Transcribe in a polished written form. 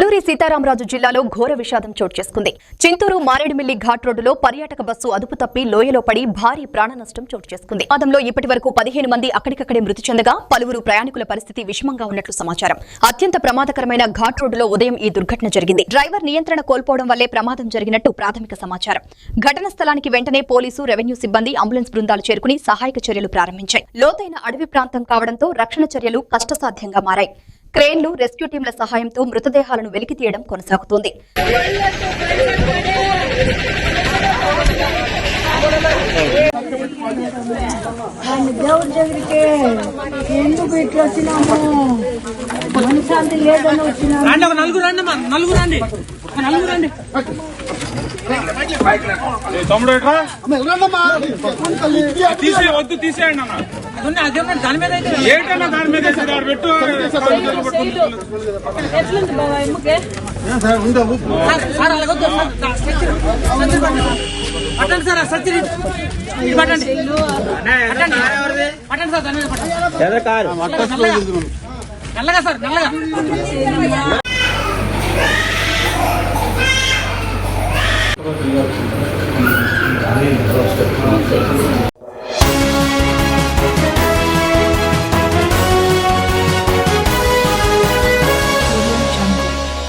అల్లూరి సీతారామరాజు జిల్లాలో ఘోర విషాదం చోటు చేసుకుంది. చింతూరు మారేడుమిల్లి ఘాట్ రోడ్డులో పర్యాటక బస్సు అదుపు తప్పి లోయలో పడి భారీ ప్రాణ నష్టం చోటు చేసుకుంది. ప్రమాదంలో ఇప్పటి వరకు 15 మంది అక్కడికక్కడే మృతి చెందగా పలువురు ప్రయాణికుల పరిస్థితి విషమంగా ఉన్నట్లు సమాచారం. అత్యంత ప్రమాదకరమైన ఘాట్ రోడ్డులో ఉదయం ఈ దుర్ఘటన జరిగింది. డ్రైవర్ నియంత్రణ కోల్పోవడం వల్లే ప్రమాదం జరిగినట్టు ప్రాథమిక సమాచారం. ఘటన స్థలానికి వెంటనే పోలీసు, రెవెన్యూ సిబ్బంది, అంబులెన్స్ బృందాలు చేరుకుని సహాయక చర్యలు ప్రారంభించాయి. లోతైన అడవి ప్రాంతం కావడంతో రక్షణ చర్యలు కష్టసాధ్యంగా మారాయి. క్రేన్లు, రెస్క్యూ టీంల సహాయంతో మృతదేహాలను వెలికి తీయడం కొనసాగుతోంది. దేవుడి దగ్గరికి ఎందుకు ఇట్లా వచ్చినాము? మనశాంతి లేదని వచ్చినాము. వద్దు తీసేయండి అన్న దాని మీద ఏంటన్నా దాని మీద పెట్టు పట్టండి సార్ సత్యని పట్టండి పట్టండి సార్ దాని మీద పట్టండి నల్లగా సార్ నల్లగా